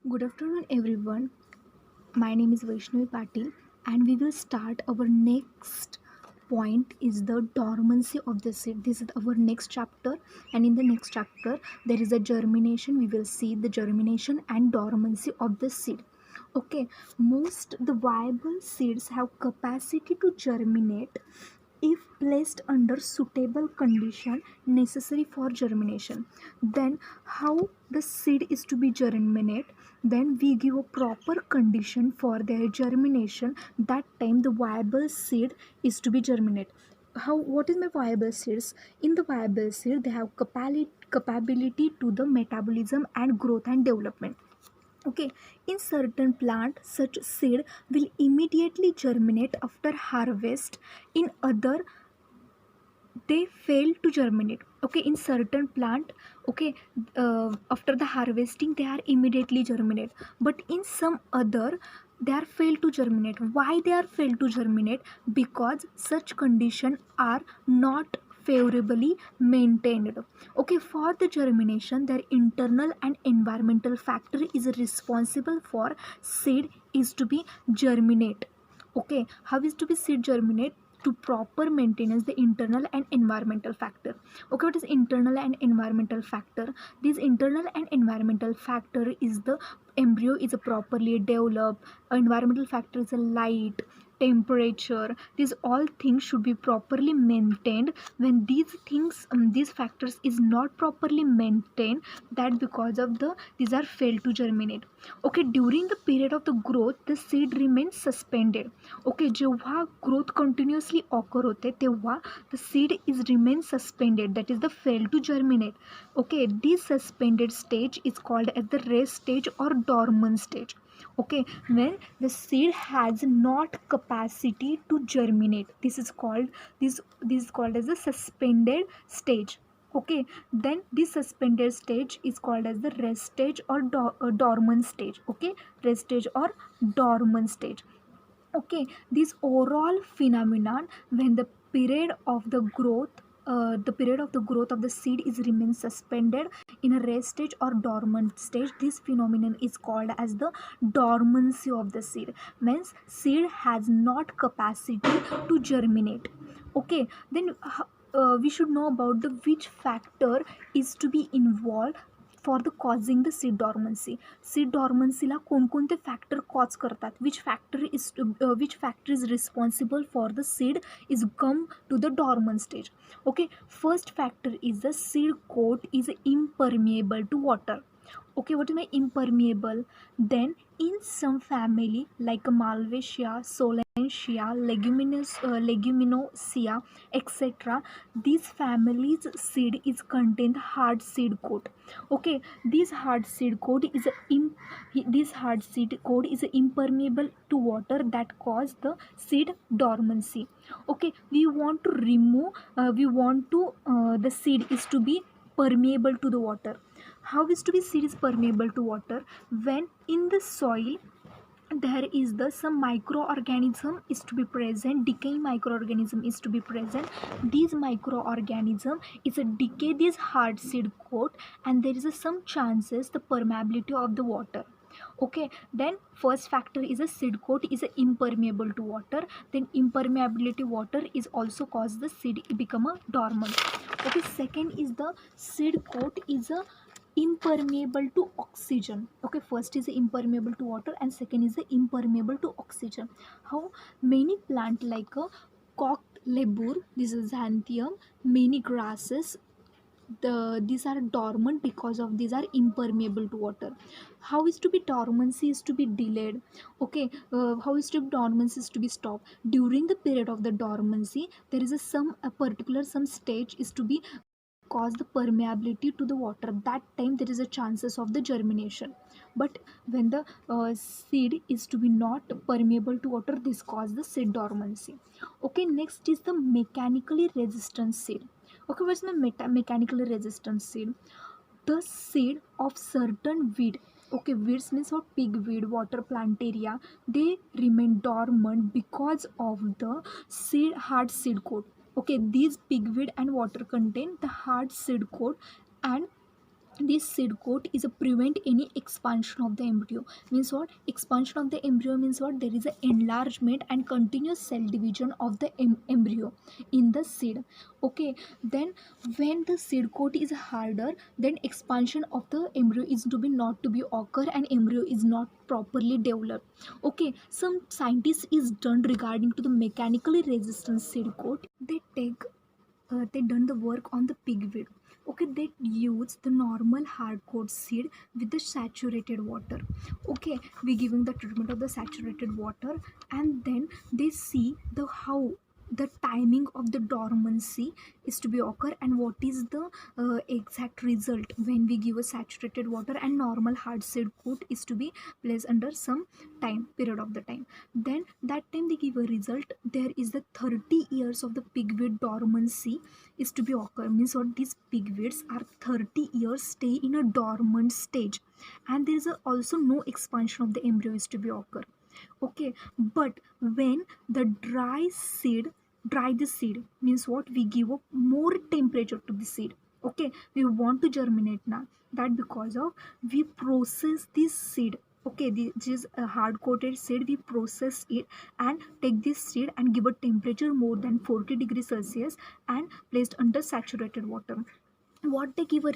Good afternoon, everyone. My name is Vaishnavi Patil, and we will start our next point is the dormancy of the seed. This is our next chapter, and in the next chapter, there is a germination. We will see the germination and dormancy of the seed. Okay, most the viable seeds have capacity to germinate if placed under suitable condition necessary for germination. Then how the seed is to be germinate, then we give a proper condition for their germination. That time the viable seed is to be germinate. How, what is my viable seeds? In the viable seed they have capability to the metabolism and growth and development. Okay, in certain plant such seed will immediately germinate after harvest. In other they fail to germinate. Okay, in certain plant, okay, after the harvesting they are immediately germinate, but in some other they are failed to germinate. Why they are failed to germinate? Because such condition are not favorably maintained. Okay, for the germination their internal and environmental factor is responsible for seed is to be germinate. Okay, how is to be seed germinate? To proper maintenance the internal and environmental factor. Okay, what is internal and environmental factor? This internal and environmental factor is the embryo is a properly developed, environmental factor is a light, temperature. These all things should be properly maintained. When these things these factors is not properly maintained, that because of the these are failed to germinate. Okay, during the period of the growth the seed remains suspended. Okay, जेव्हा growth continuously occur होते तेव्हा the seed is remain suspended, that is the fail to germinate. Okay, this suspended stage is called as the rest stage or dormant stage. Okay, when the seed has not capacity to germinate, this is called as the suspended stage. Okay, then this suspended stage is called as the rest stage or dormant stage. Okay, rest stage or dormant stage. Okay, this overall phenomenon when the period of the growth of the seed is remain suspended in a rest stage or dormant stage, this phenomenon is called as the dormancy of the seed. Means seed has not capacity to germinate. Okay, then we should know about the which factor is to be involved for the causing the seed dormancy. Seed डॉर्मन्सीला कोणकोणते factor cause करतात? Which factor is responsible for the seed is come to the dormant stage. Okay, first factor is the seed coat is impermeable to water. Okay, what is my impermeable? Then in some family like Malvaceae, Solanaceae, Leguminosae, etc., these families seed is contain hard seed coat. Okay, this hard seed coat is impermeable to water, that cause the seed dormancy. Okay, we want to the seed is to be permeable to the water. How is to be seed is permeable to water? When in the soil there is the some microorganism is to be present, decaying microorganism is to be present. These microorganism is a decay this hard seed coat, and there is some chances the permeability of the water. Okay, then first factor is a seed coat is a impermeable to water. Then impermeability water is also cause the seed become a dormant. Okay, second is the seed coat is a impermeable to oxygen. Okay, first is impermeable to water and second is impermeable to oxygen. How? Many plant like a cocked labur, this is xanthium, many grasses, these are dormant because of these are impermeable to water. How is to be dormancy is to be delayed? Okay, how is to be dormancy is to be stopped? During the period of the dormancy there is a particular some stage is to be cause the permeability to the water. That time there is a chances of the germination, but when the seed is to be not permeable to water, this cause the seed dormancy. Okay, next is the mechanically resistant seed. Okay, what's the mechanically resistant seed? The seed of certain weed. Okay, weeds means what? Pigweed, water plantaria, they remain dormant because of the hard seed coat. Okay, these pigweed and water contain the hard seed coat, and this seed coat is a prevent any expansion of the embryo. Means what? Expansion of the embryo means what? There is an enlargement and continuous cell division of the embryo in the seed. Okay, then when the seed coat is harder, then expansion of the embryo is to be not to be occur and embryo is not properly developed. Okay, some scientists is done regarding to the mechanically resistant seed coat. They done the work on the pigweed. Okay, they use the normal hardcore seed with the saturated water. Okay, we giving the treatment of the saturated water, and then they see the how the timing of the dormancy is to be occur, and what is the exact result when we give a saturated water and normal hard seed coat is to be placed under some time period of the time. Then that time they give a result. There is the 30 years of the pigweed dormancy is to be occur. Means what? These pigweeds are 30 years stay in a dormant stage, and there is also no expansion of the embryo is to be occur. Okay, but when the dry the seed means what? We give up more temperature to the seed. Okay, we want to germinate now. That because of we process this seed. Okay, this is a hard coated seed. We process it and take this seed and give a temperature more than 40 degrees Celsius and placed under saturated water. What they give a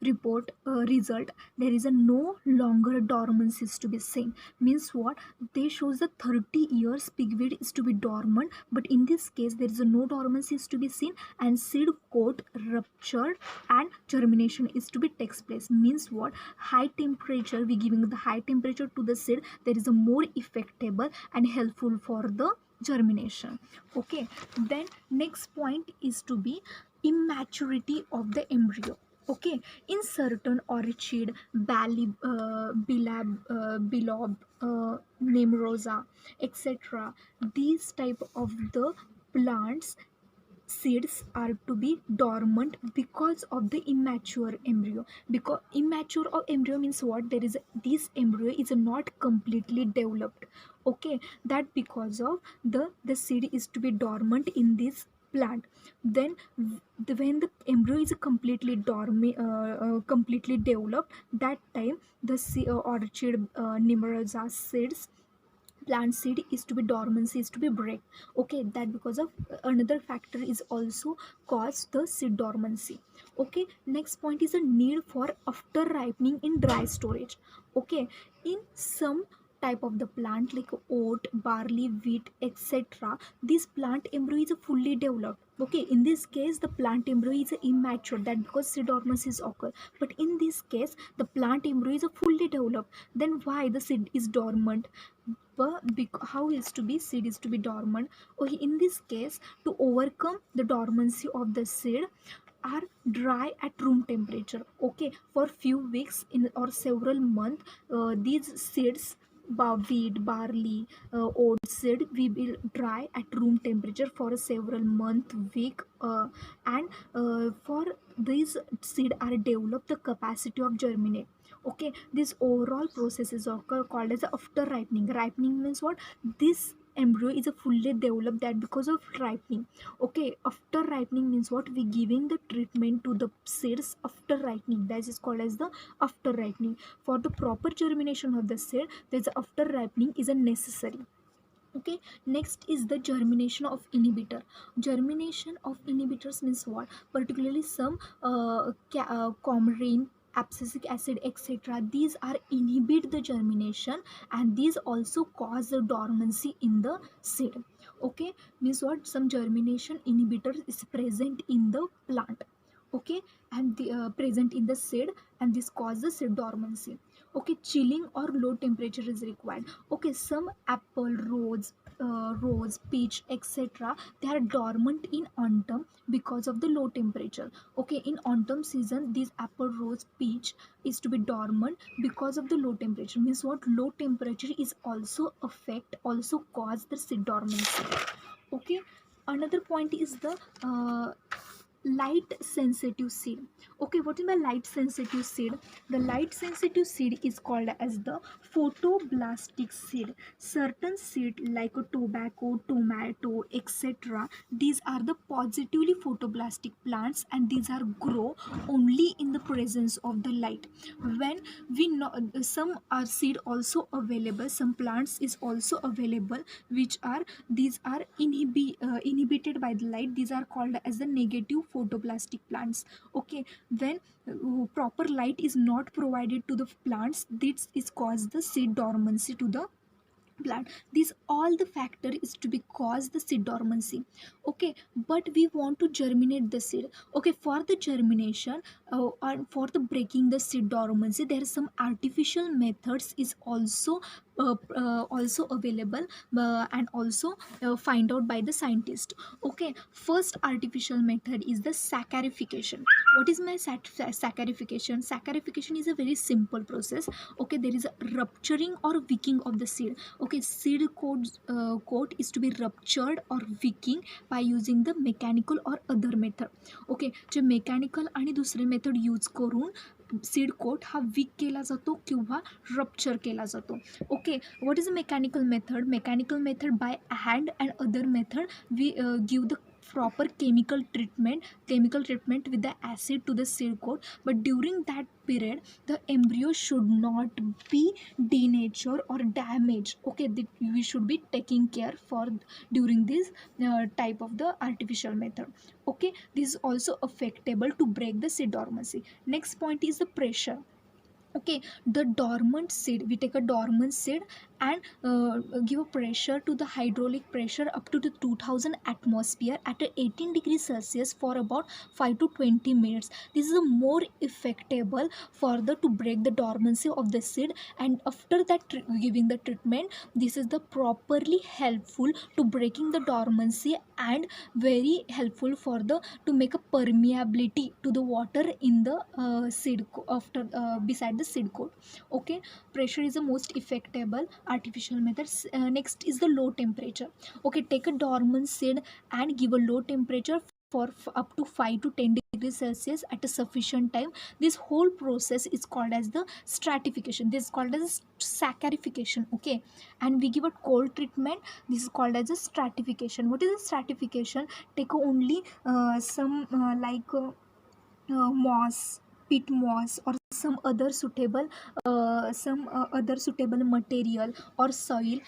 report result, there is a no longer dormancy is to be seen. Means what? They shows the 30 years pigweed is to be dormant, but in this case there is a no dormancy is to be seen, and seed coat ruptured and germination is to be takes place. Means what? High temperature, we giving the high temperature to the seed, there is a more effectable and helpful for the germination. Okay, then next point is to be immaturity of the embryo. Okay, in certain orchid, bilob, nemrosa, etc., these type of the plants seeds are to be dormant because of the immature embryo. Because immature of embryo means what? There is this embryo is not completely developed. Okay, that because of the seed is to be dormant in this plant. Then when the embryo is completely dormant, completely developed, that time the orchid, nimeraza seeds, plant seed is to be dormancy is to be break. Okay, that because of another factor is also cause the seed dormancy. Okay, next point is a need for after ripening in dry storage. Okay, in some type of the plant like oat, barley, wheat, etc., this plant embryo is fully developed. Okay, in this case the plant embryo is immature, that because seed dormancy is occur. But in this case the plant embryo is fully developed. Then why the seed is dormant? How is to be seed is to be dormant? Okay, in this case to overcome the dormancy of the seed are dry at room temperature. Okay, for few weeks in or several months, these seeds, wheat, barley, oat seed, we will dry at room temperature for several month, week, and for these seed are develop the capacity of germinate. Okay, this overall process is called as after ripening. Ripening means what? This embryo is a fully developed, that because of ripening. Okay, after ripening means what? We giving the treatment to the seeds after ripening, that is called as the after ripening. For the proper germination of the seed, there's after ripening is a necessary. Okay, next is the germination of inhibitor. Germination of inhibitors means what? Particularly some coumarin, abscisic acid, etc., these are inhibit the germination, and these also cause the dormancy in the seed. Okay, means what? Some germination inhibitor is present in the plant. Okay, and the present in the seed, and this causes seed dormancy. Okay, chilling or low temperature is required. Okay, some apple, rose, peach, etc., they are dormant in autumn because of the low temperature. Okay, in autumn season these apple, rose, peach is to be dormant because of the low temperature. Means what? Low temperature is also affect, also cause the seed dormancy. Okay, another point is the light sensitive seed. Okay, what is the light sensitive seed? The light sensitive seed is called as the photoblastic seed. Certain seed like a tobacco, tomato, etc., these are the positively photoblastic plants, and these are grow only in the presence of the light. When we know some are seed also available, some plants is also available which are, these are inhibited by the light. These are called as the negative photoplastic plants. Okay, when proper light is not provided to the plants, this is cause the seed dormancy to the plant. These all the factor is to be cause the seed dormancy. Okay, but we want to germinate the seed. Okay, for the germination or for the breaking the seed dormancy, there are some artificial methods is also available, and also find out by the scientist. Okay, first artificial method is the saccharification. What is my saccharification? Saccharification is a very simple process. Okay, there is a rupturing or wicking of the seed. Okay, seed coat is to be ruptured or wicking by using the mechanical or other method. Okay, जे mechanical आणि दुसरे method use करून seed coat हा weak केला जातो किंवा rupture केला जातो. Okay, what is a mechanical method? Mechanical method by hand and other method we give the proper chemical treatment with the acid to the seed coat, but during that period the embryo should not be denatured or damaged. Okay, we should be taking care for during this type of the artificial method. Okay, this is also affectable to break the seed dormancy. Next point is the pressure. Okay, the dormant seed, we take a dormant seed and give a pressure to the hydraulic pressure up to the 2000 atmosphere at a 18 degrees Celsius for about 5 to 20 minutes. This is a more effectable for the to break the dormancy of the seed, and after that giving the treatment, this is the properly helpful to breaking the dormancy and very helpful for the to make a permeability to the water in the seed after beside the seed coat. Okay, pressure is the most effectable artificial method. Next is the low temperature. Okay, take a dormant seed and give a low temperature for up to 5 to 10 degrees Celsius at a sufficient time. This whole process is called as the stratification. This is called as saccharification. Okay, and we give a cold treatment. This is called as a stratification. What is a stratification? Take only some moss, peat moss, or some other suitable material or soil.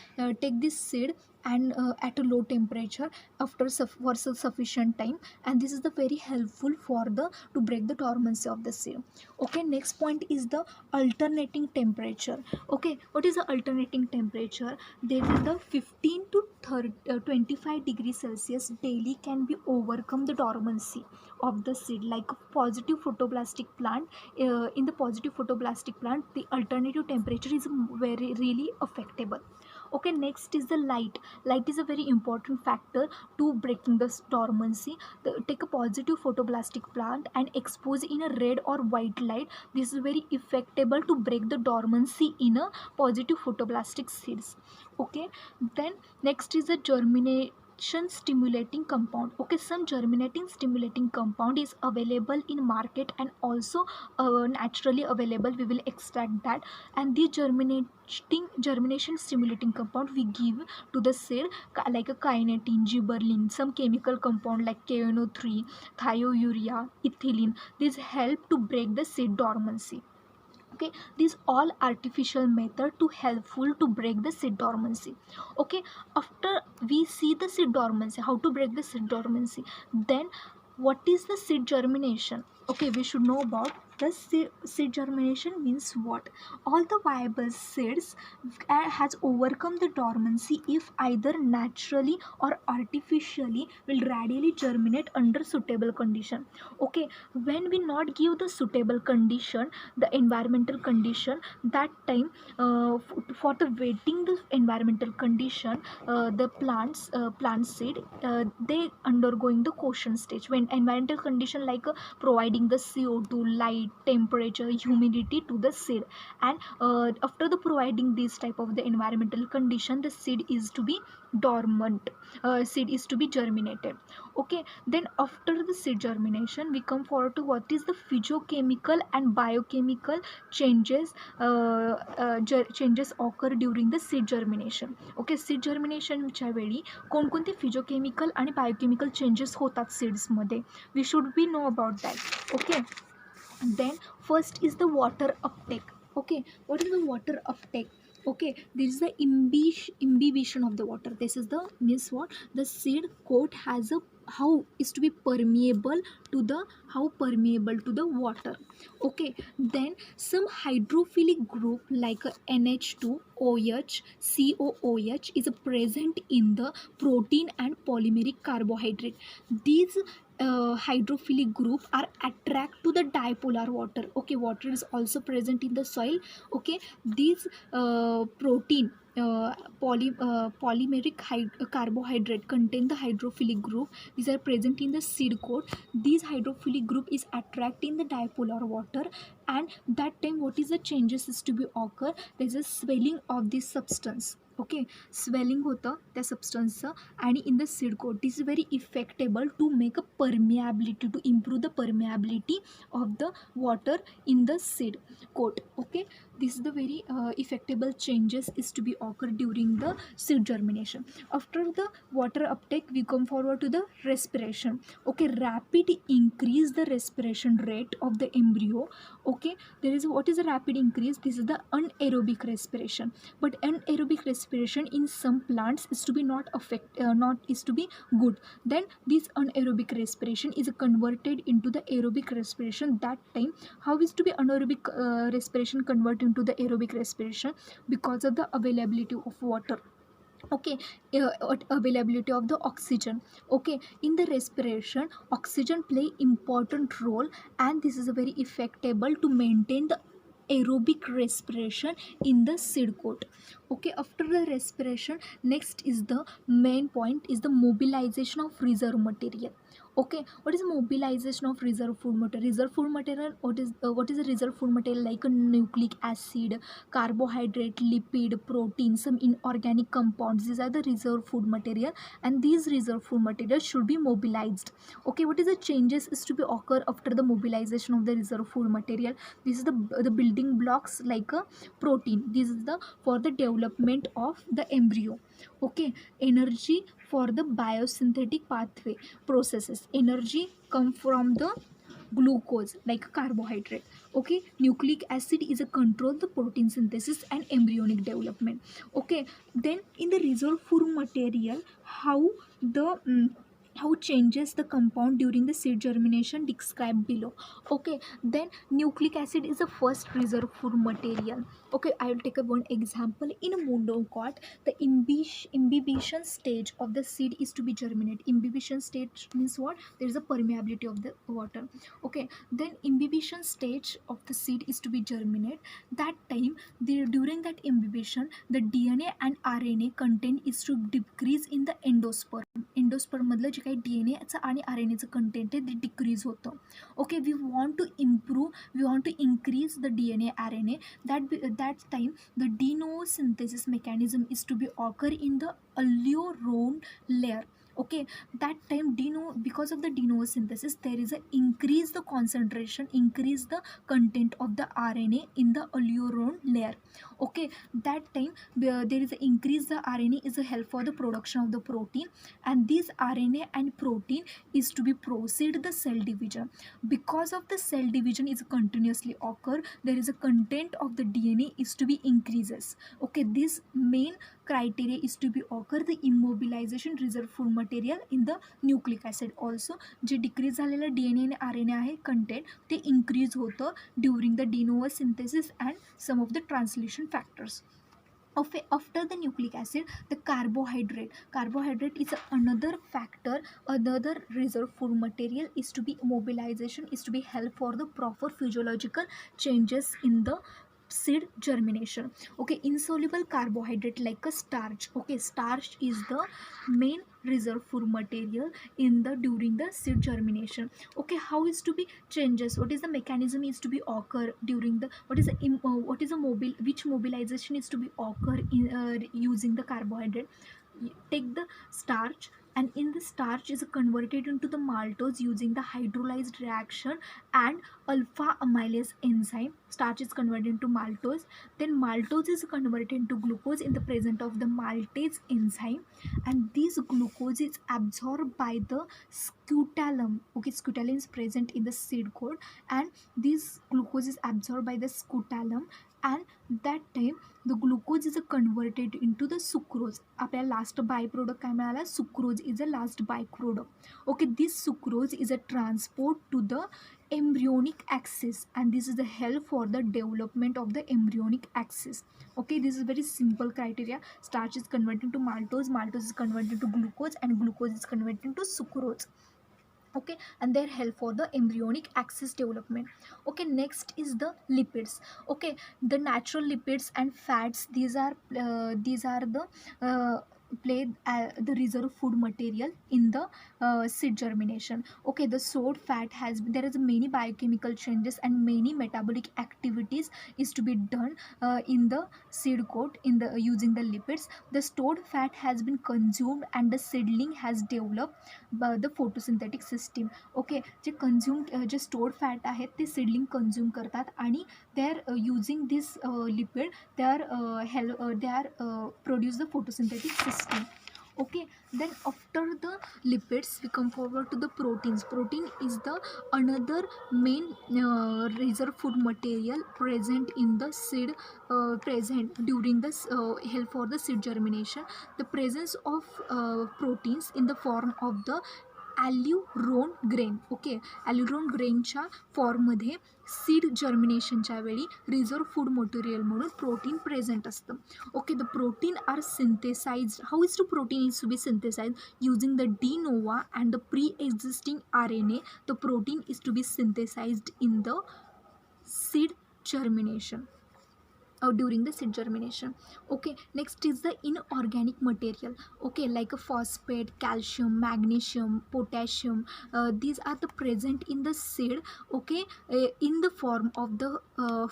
Take this seed and at a low temperature after for sufficient time, and this is the very helpful for the to break the dormancy of the seed. Okay, next point is the alternating temperature. Okay, what is the alternating temperature? There is the 15 to 25 degrees Celsius daily can be overcome the dormancy of the seed. Like a positive photoblastic plant, in the positive photoblastic plant the alternative temperature is very really affectable. Okay, next is the light is a very important factor to breaking the dormancy. Take a positive photoblastic plant and expose in a red or white light. This is very effectable to break the dormancy in a positive photoblastic seeds. Okay, then next is the germination stimulating compound. Okay, some germinating stimulating compound is available in market and also naturally available. We will extract that, and the germination stimulating compound we give to the seed like a kinetin, gibberellin, some chemical compound like KNO3, thiourea, ethylene. These help to break the seed dormancy. Okay, these all artificial method to helpful to break the seed dormancy. Okay, after we see the seed dormancy, how to break the seed dormancy, then what is the seed germination? Okay, we should know about the seed germination means what? All the viable seeds has overcome the dormancy if either naturally or artificially will readily germinate under suitable condition. Okay, when we not give the suitable condition, the environmental condition, that time for the waiting the environmental condition, the plant seed they undergoing the quotient stage. When environmental condition like providing the CO2, light, light, temperature, humidity to the seed. And after the providing this type of the environmental condition, the seed is to be dormant, seed is to be germinated. Okay, then after the seed germination, we come forward to what is the physiochemical and biochemical changes, changes occur during the seed germination. Okay, seed जर्मिनेशनच्या वेळी कोणकोणते physicochemical आणि biochemical changes होतात सीड्समध्ये, we should be know about that. Okay, then first is the water uptake. Okay, what is the water uptake? Okay, this is the imbibition of the water. This is the means what the seed coat has a how is to be permeable to the water. Okay, then some hydrophilic group like a NH2OH, COOH is present in the protein and polymeric carbohydrate. These hydrophilic group are attract to the dipolar water. Okay, water is also present in the soil. Okay, these protein polymeric carbohydrate contain the hydrophilic group. These are present in the seed coat. This hydrophilic group is attracting the dipolar water, and that time what is the changes is to be occur, there is a swelling of this substance. Okay, swelling होतं त्या सबस्टन्सचं, आणि in the seed coat this is very effectable to make a permeability, to improve the permeability of the water in the seed coat. Okay, this is the very effectable changes is to be occur during the seed germination. After the water uptake, we come forward to the respiration. Okay, rapid increase the respiration rate of the embryo. Okay, there is what is a rapid increase, this is the anaerobic respiration. But anaerobic respiration in some plants is to be not not is to be good. Then this anaerobic respiration is converted into the aerobic respiration. That time how is to be anaerobic respiration converted into the aerobic respiration? Because of the availability of water. Okay, availability of the oxygen. Okay, in the respiration oxygen play important role, and this is a very effectable to maintain the aerobic respiration in the seed coat. Okay, after the respiration, next is the main point is the mobilization of reserve material. Okay, what is mobilization of reserve food material? Reserve food material, what is a reserve food material? Like a nucleic acid, carbohydrate, lipid, protein, some inorganic compounds. These are the reserve food material, and these reserve food materials should be mobilized. Okay, what is the changes is to be occur after the mobilization of the reserve food material? This is the building blocks like a protein. This is the for the development of the embryo. Okay, energy for the biosynthetic pathway processes. Energy come from the glucose like carbohydrate. Okay, nucleic acid is a control the protein synthesis and embryonic development. Okay, then in the reserve food material, how the how changes the compound during the seed germination described below. Okay, then nucleic acid is the first reserve food material. Okay, I will take a one example. In a monocot, the imbibition stage of the seed is to be germinate. Imbibition stage means what? There is a permeability of the water. Okay, then imbibition stage of the seed is to be germinate. That time, during that imbibition, the DNA and RNA content is to decrease in the endosperm. Endosperm मधलं जे काही DNA आणि RNAचं content आहे ते decrease होतं. Okay, we want to improve, we want to increase the DNA RNA. That time the de novo synthesis mechanism is to be occur in the allelorone layer. Okay, that time because of the de novo synthesis there is a increase the concentration, increase the content of the RNA in the allelorone layer. Okay, that time there is a increase the RNA is a help for the production of the protein, and this RNA and protein is to be proceed the cell division. Because of the cell division is continuously occur, there is a content of the DNA is to be increases. Okay, this main criteria is to be occur the immobilization reserve food material in the nucleic acid. Also J decrease झालेलं DNA आणि RNA आहे content ते increase होतं during the de novo synthesis and some of the translation factors. After the nucleic acid, the carbohydrate is another factor, another reserve food material is to be mobilization, is to be help for the proper physiological changes in the seed germination. Okay, insoluble carbohydrate like a starch. Okay, starch is the main reserve food material in the during the seed germination. Okay, how is to be changes, what is the mechanism is to be occur during the, what is the mobile, which mobilization is to be occur in using the carbohydrate. Take the starch, and in the starch is converted into the maltose using the hydrolyzed reaction and alpha amylase enzyme. Starch is converted into maltose, then maltose is converted into glucose in the presence of the maltase enzyme, and this glucose is absorbed by the scutellum. Okay, scutellum is present in the seed coat, and this glucose is absorbed by the scutellum, and that time the glucose is converted into the sucrose. आपल्याला last byproduct काय मिळाला, sucrose is a last byproduct. Okay, this sucrose is a transport to the embryonic axis, and this is the help for the development of the embryonic axis. Okay, this is very simple criteria. Starch is converted to maltose, maltose is converted to glucose, and glucose is converted to sucrose. Okay, and their help for the embryonic axis development. Okay, next is the lipids. Okay, the natural lipids and fats, these are the play the reserve food material in the seed germination. Okay, the stored fat has, there is many biochemical changes and many metabolic activities is to be done in the seed coat in the using the lipids. The stored fat has been consumed and the seedling has developed the photosynthetic system. Okay, जे consume जे stored fat आहेत ते seedling consume करतात आणि they are using this lipid, they are produce the photosynthetic system. Okay, then after the lipids we come forward to the proteins. Protein is the another main reserve food material present in the seed, present during the help for the seed germination. The presence of proteins in the form of the aleurone grain. Okay, aleurone ग्रेनच्या फॉर्ममध्ये seed जर्मिनेशनच्या वेळी reserve food material म्हणून protein present असतं. Okay, the protein are synthesized. How is to protein is to be synthesize using the de novo and the pre-existing RNA. The protein is to be synthesized in the seed germination or during the seed germination. Okay, next is the inorganic material. Okay, like a phosphate, calcium, magnesium, potassium, these are the present in the seed. Okay, in the form of the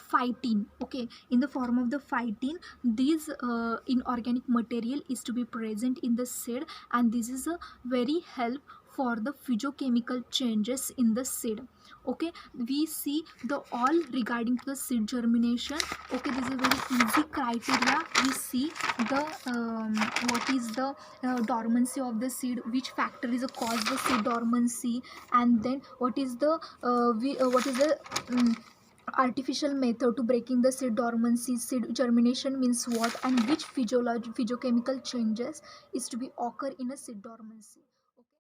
phytin. Okay, in the form of the phytin, these inorganic material is to be present in the seed, and this is a very help for the physiochemical changes in the seed. Okay, we see the all regarding to the seed germination. Okay, this is very easy criteria. We see the what is the dormancy of the seed, which factor is a cause the seed dormancy, and then what is the artificial method to breaking the seed dormancy. Seed germination means what, and which physiochemical changes is to be occur in a seed dormancy.